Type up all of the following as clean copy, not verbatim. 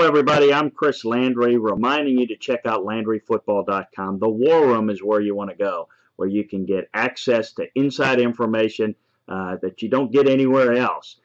everybody. I'm Chris Landry, reminding you to check out LandryFootball.com. The War Room is where you want to go, where you can get access to inside information that you don't get anywhere else.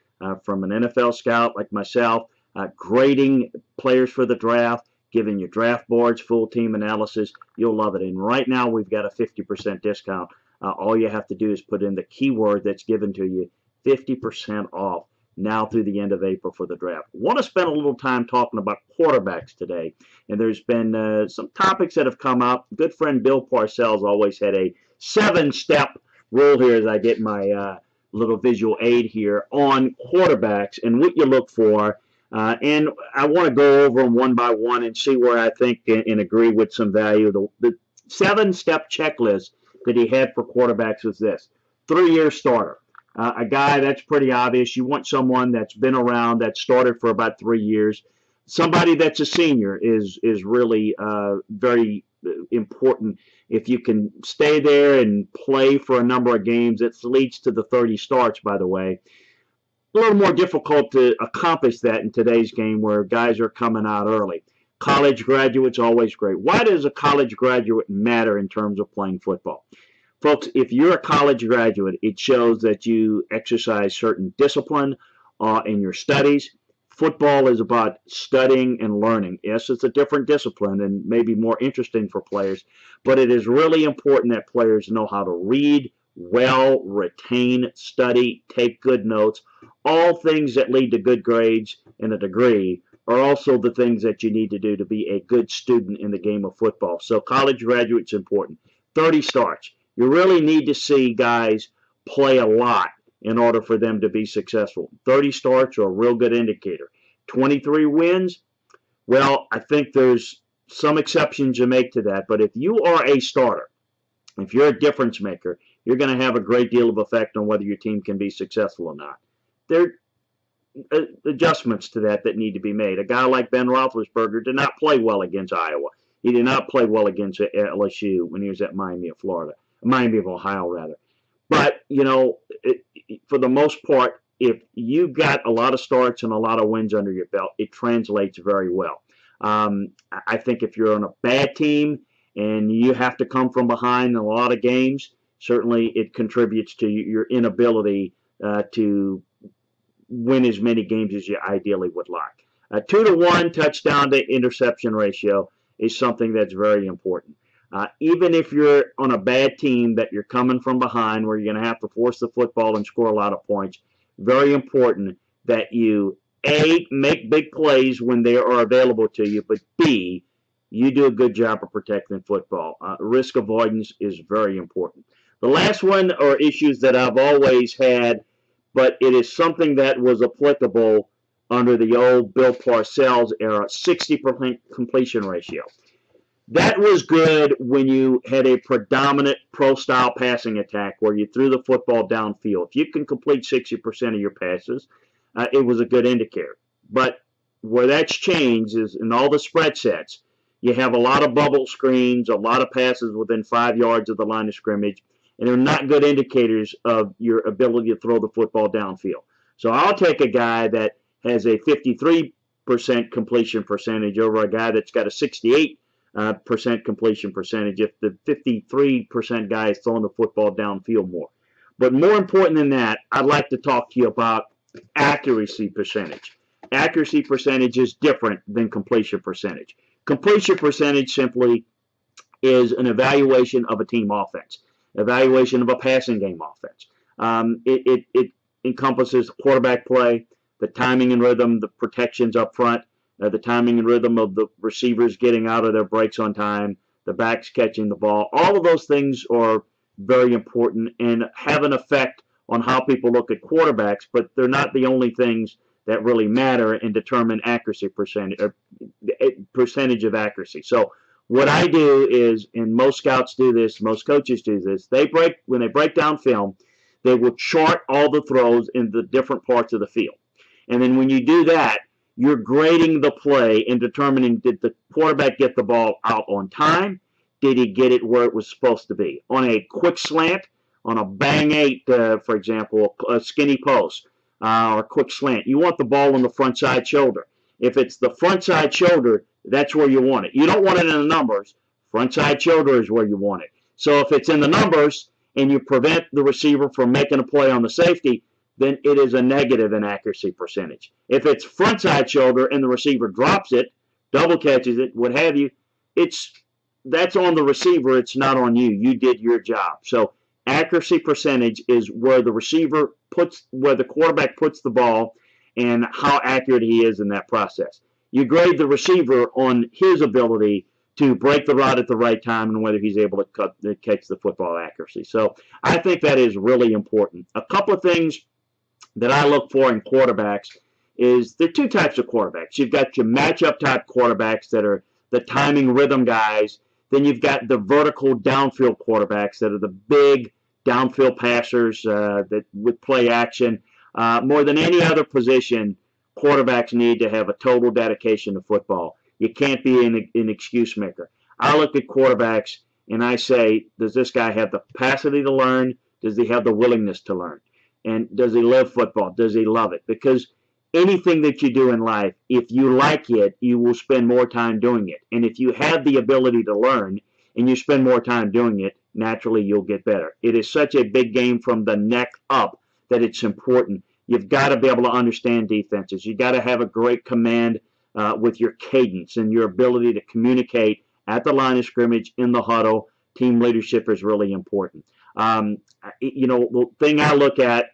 From an NFL scout like myself, grading players for the draft, giving you draft boards, full team analysis. You'll love it. And right now, we've got a 50% discount. All you have to do is put in the keyword that's given to you, 50% off, now through the end of April for the draft. I want to spend a little time talking about quarterbacks today. And there's been some topics that have come up. Good friend Bill Parcells always had a 7-step rule here as I get my little visual aid here on quarterbacks and what you look for. And I want to go over them one by one and see where I think and agree with some value. The 7-step checklist that he had for quarterbacks was this: 3-year starter. A guy that's pretty obvious. You want someone that's been around, that started for about 3 years. Somebody that's a senior is really very important. If you can stay there and play for a number of games, it leads to the 30 starts, by the way. A little more difficult to accomplish that in today's game where guys are coming out early. College graduates, always great. Why does a college graduate matter in terms of playing football? Folks, if you're a college graduate, it shows that you exercise certain discipline in your studies. Football is about studying and learning. Yes, it's a different discipline and maybe more interesting for players, but it is really important that players know how to read well, retain, study, take good notes. All things that lead to good grades and a degree are also the things that you need to do to be a good student in the game of football. So college graduates important. 30 starts. You really need to see guys play a lot in order for them to be successful. 30 starts are a real good indicator. 23 wins, well, I think there's some exceptions you make to that. But if you are a starter, if you're a difference maker, you're going to have a great deal of effect on whether your team can be successful or not. There are adjustments to that need to be made. A guy like Ben Roethlisberger did not play well against Iowa. He did not play well against LSU when he was at Miami of Ohio, rather. But, you know, for the most part, if you got a lot of starts and a lot of wins under your belt, it translates very well. I think if you're on a bad team and you have to come from behind in a lot of games, certainly it contributes to your inability to win as many games as you ideally would like. A 2-to-1 touchdown to interception ratio is something that's very important. Even if you're on a bad team that you're coming from behind where you're going to have to force the football and score a lot of points, very important that you, A, make big plays when they are available to you, but B, you do a good job of protecting football. Risk avoidance is very important. The last one are issues that I've always had, but it is something that was applicable under the old Bill Parcells era, 60% completion ratio. That was good when you had a predominant pro-style passing attack where you threw the football downfield. If you can complete 60% of your passes, it was a good indicator. But where that's changed is in all the spread sets, you have a lot of bubble screens, a lot of passes within 5 yards of the line of scrimmage, and they're not good indicators of your ability to throw the football downfield. So I'll take a guy that has a 53% completion percentage over a guy that's got a 68% completion percentage if the 53% guy is throwing the football downfield more. But more important than that, I'd like to talk to you about accuracy percentage. Accuracy percentage is different than completion percentage. Completion percentage simply is an evaluation of a team offense, evaluation of a passing game offense. It encompasses quarterback play, the timing and rhythm, the protections up front, the timing and rhythm of the receivers getting out of their breaks on time, the backs catching the ball. All of those things are very important and have an effect on how people look at quarterbacks, but they're not the only things that really matter and determine accuracy percentage, or percentage of accuracy. So what I do is, and most scouts do this, most coaches do this, when they break down film, they will chart all the throws in the different parts of the field. And then when you do that, you're grading the play and determining, did the quarterback get the ball out on time? Did he get it where it was supposed to be? On a quick slant, on a bang eight, for example, a skinny post, or a quick slant, you want the ball on the front side shoulder. If it's the front side shoulder, that's where you want it. You don't want it in the numbers. Front side shoulder is where you want it. So if it's in the numbers and you prevent the receiver from making a play on the safety, then it is a negative in accuracy percentage. If it's front side shoulder and the receiver drops it, double catches it, what have you, that's on the receiver. It's not on you. You did your job. So accuracy percentage is where where the quarterback puts the ball and how accurate he is in that process. You grade the receiver on his ability to break the route at the right time and whether he's able to catch the football accuracy. So I think that is really important. A couple of things that I look for in quarterbacks is there are two types of quarterbacks. You've got your matchup type quarterbacks that are the timing rhythm guys. Then you've got the vertical downfield quarterbacks that are the big downfield passers that with play action. More than any other position, quarterbacks need to have a total dedication to football. You can't be an excuse maker. I look at quarterbacks and I say, does this guy have the capacity to learn? Does he have the willingness to learn? And does he live football? Does he love it? Because anything that you do in life, if you like it, you will spend more time doing it. And if you have the ability to learn and you spend more time doing it, naturally you'll get better. It is such a big game from the neck up that it's important. You've got to be able to understand defenses. You've got to have a great command with your cadence and your ability to communicate at the line of scrimmage, in the huddle. Team leadership is really important. The thing I look at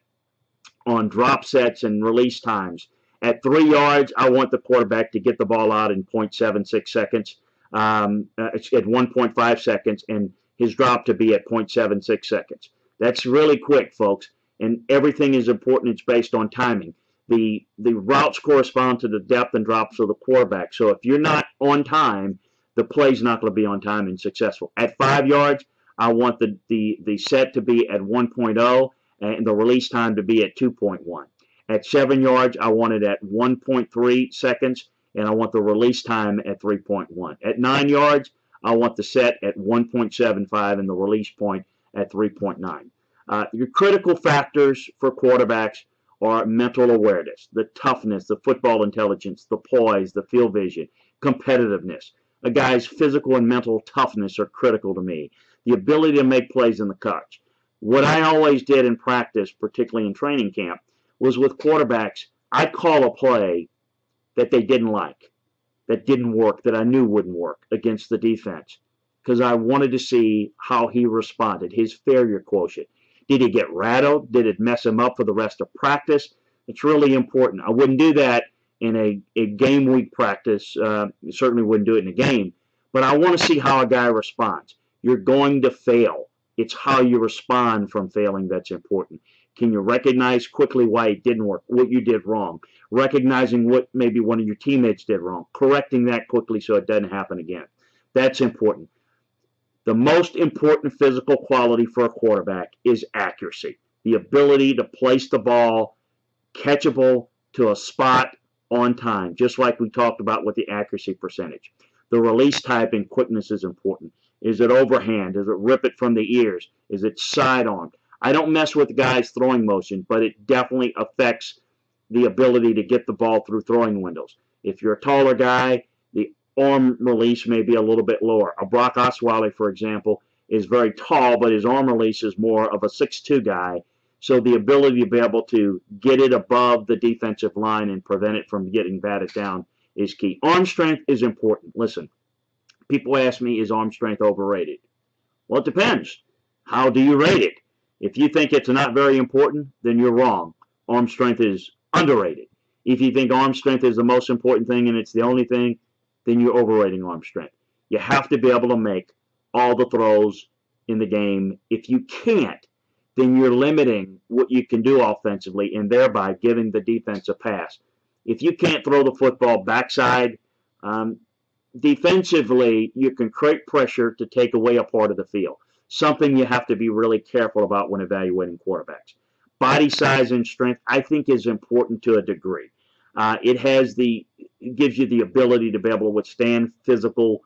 on drop sets and release times, at 3 yards, I want the quarterback to get the ball out in 0.76 seconds, at 1.5 seconds, and his drop to be at 0.76 seconds. That's really quick, folks, and everything is important. It's based on timing. The routes correspond to the depth and drops of the quarterback. So if you're not on time, the play's not going to be on time and successful. At 5 yards, I want the set to be at 1.0 and the release time to be at 2.1. At 7 yards, I want it at 1.3 seconds, and I want the release time at 3.1. At 9 yards, I want the set at 1.75 and the release point at 3.9. Your critical factors for quarterbacks are mental awareness, the toughness, the football intelligence, the poise, the field vision, competitiveness. A guy's physical and mental toughness are critical to me. The ability to make plays in the coverage. What I always did in practice, particularly in training camp, was with quarterbacks, I'd call a play that they didn't like, that didn't work, that I knew wouldn't work against the defense, because I wanted to see how he responded, his failure quotient. Did he get rattled? Did it mess him up for the rest of practice? It's really important. I wouldn't do that in a game week practice. Certainly wouldn't do it in a game. But I want to see how a guy responds. You're going to fail. It's how you respond from failing that's important. Can you recognize quickly why it didn't work, what you did wrong, recognizing what maybe one of your teammates did wrong, correcting that quickly so it doesn't happen again. That's important. The most important physical quality for a quarterback is accuracy, the ability to place the ball catchable to a spot on time, just like we talked about with the accuracy percentage. The release type and quickness is important. Is it overhand? Does it rip it from the ears? Is it side on? I don't mess with the guy's throwing motion, but it definitely affects the ability to get the ball through throwing windows. If you're a taller guy, the arm release may be a little bit lower. A Brock Osweiler, for example, is very tall, but his arm release is more of a 6'2" guy. So the ability to be able to get it above the defensive line and prevent it from getting batted down is key. Arm strength is important. Listen, people ask me, is arm strength overrated? Well, it depends. How do you rate it? If you think it's not very important, then you're wrong. Arm strength is underrated. If you think arm strength is the most important thing and it's the only thing, then you're overrating arm strength. You have to be able to make all the throws in the game. If you can't, then you're limiting what you can do offensively and thereby giving the defense a pass. If you can't throw the football backside, defensively, you can create pressure to take away a part of the field. Something you have to be really careful about when evaluating quarterbacks. Body size and strength, I think, is important to a degree. It gives you the ability to be able to withstand physical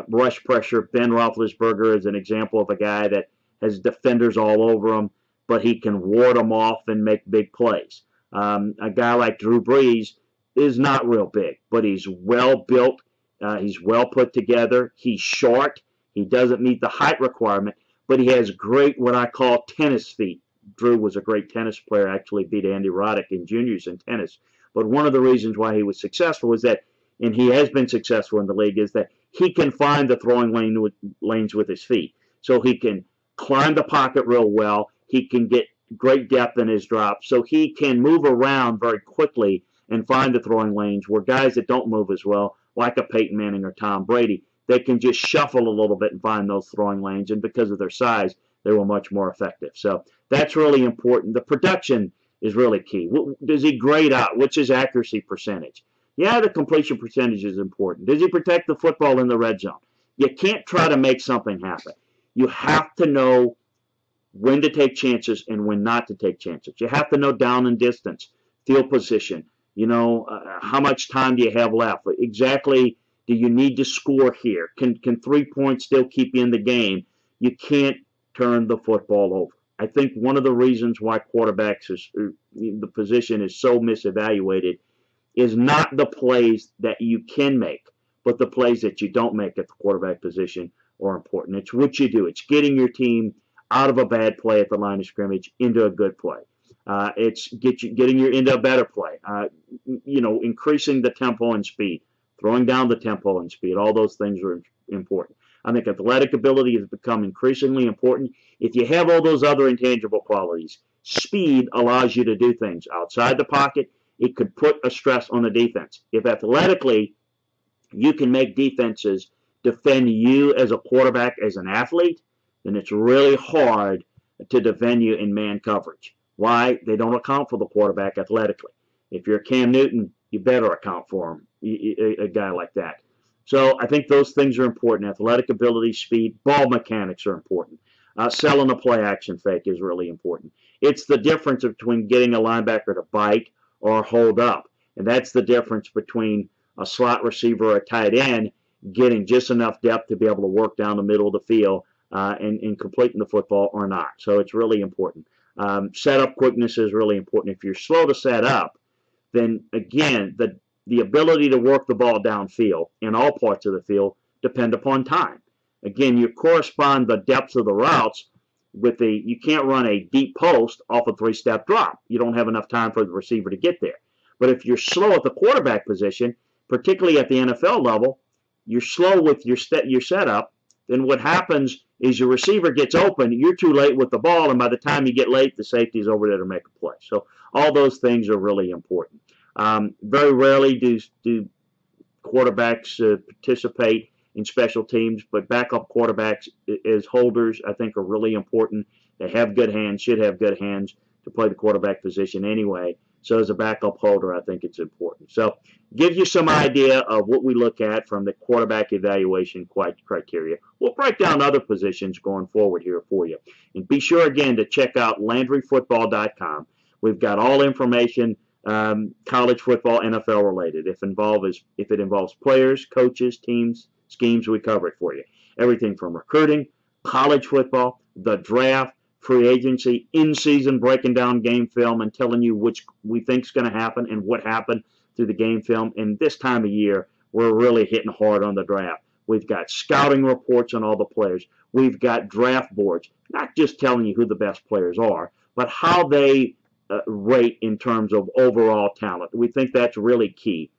rush pressure. Ben Roethlisberger is an example of a guy that has defenders all over him, but he can ward them off and make big plays. A guy like Drew Brees, is not real big, but he's well built. He's well put together. He's short. He doesn't meet the height requirement, but he has great, what I call, tennis feet. Drew was a great tennis player, actually beat Andy Roddick in juniors in tennis. But one of the reasons why he was successful is that, and he has been successful in the league, is that he can find the throwing lanes with his feet. So he can climb the pocket real well. He can get great depth in his drop. So he can move around very quickly and find the throwing lanes where guys that don't move as well, like a Peyton Manning or Tom Brady, they can just shuffle a little bit and find those throwing lanes. And because of their size, they were much more effective. So that's really important. The production is really key. Does he grade out? What's his accuracy percentage? Yeah, the completion percentage is important. Does he protect the football in the red zone? You can't try to make something happen. You have to know when to take chances and when not to take chances. You have to know down and distance, field position. You know, how much time do you have left? Exactly, do you need to score here? Can 3 points still keep you in the game? You can't turn the football over. I think one of the reasons why quarterbacks the position is so misevaluated is not the plays that you can make, but the plays that you don't make at the quarterback position are important. It's what you do. It's getting your team out of a bad play at the line of scrimmage into a good play. It's getting you into a better play. Increasing the tempo and speed, throwing down the tempo and speed. All those things are important. I think athletic ability has become increasingly important. If you have all those other intangible qualities, speed allows you to do things outside the pocket. It could put a stress on the defense. If athletically you can make defenses defend you as a quarterback, as an athlete, then it's really hard to defend you in man coverage. Why? They don't account for the quarterback athletically. If you're Cam Newton, you better account for him, a guy like that. So I think those things are important. Athletic ability, speed, ball mechanics are important. Selling a play action fake is really important. It's the difference between getting a linebacker to bite or hold up. And that's the difference between a slot receiver or a tight end getting just enough depth to be able to work down the middle of the field and completing the football or not. So it's really important. Setup quickness is really important. If you're slow to set up, then again, the ability to work the ball downfield in all parts of the field depend upon time. Again, you correspond the depth of the routes with you can't run a deep post off a 3-step drop. You don't have enough time for the receiver to get there. But if you're slow at the quarterback position, particularly at the NFL level, you're slow with your setup, then what happens is your receiver gets open, you're too late with the ball, and by the time you get late, the safety's over there to make a play. So all those things are really important. Very rarely do quarterbacks participate in special teams, but backup quarterbacks as holders, I think, are really important. They have good hands, should have good hands to play the quarterback position anyway. So as a backup holder, I think it's important. So gives you some idea of what we look at from the quarterback evaluation criteria. We'll break down other positions going forward here for you. And be sure, again, to check out LandryFootball.com. We've got all information college football, NFL related. If it involves players, coaches, teams, schemes, we cover it for you. Everything from recruiting, college football, the draft, free agency, in-season, breaking down game film and telling you which we think is going to happen and what happened through the game film. And this time of year, we're really hitting hard on the draft. We've got scouting reports on all the players. We've got draft boards, not just telling you who the best players are, but how they rate in terms of overall talent. We think that's really key.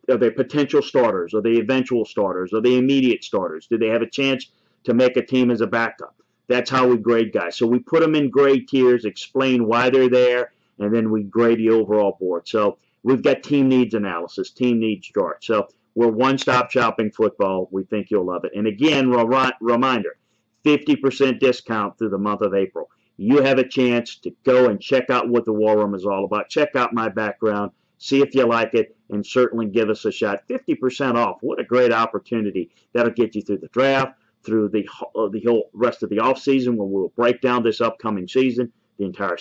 Are they potential starters? Are they eventual starters? Are they immediate starters? Do they have a chance to make a team as a backup? That's how we grade guys. So we put them in grade tiers, explain why they're there, and then we grade the overall board. So we've got team needs analysis, team needs chart. So we're one-stop shopping football. We think you'll love it. And again, reminder, 50% discount through the month of April. You have a chance to go and check out what the War Room is all about. Check out my background, see if you like it, and certainly give us a shot. 50% off. What a great opportunity. That'll get you through the draft, through the whole rest of the offseason when we'll break down this upcoming season, the entire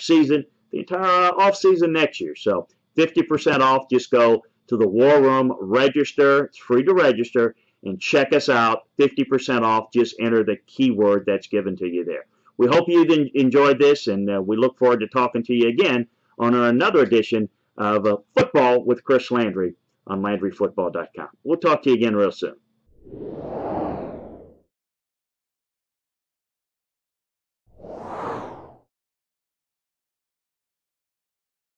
off season next year. So 50% off. Just go to the War Room, register. It's free to register, and check us out. 50% off. Just enter the keyword that's given to you there. We hope you enjoyed this, and we look forward to talking to you again on another edition of Football with Chris Landry on LandryFootball.com. We'll talk to you again real soon.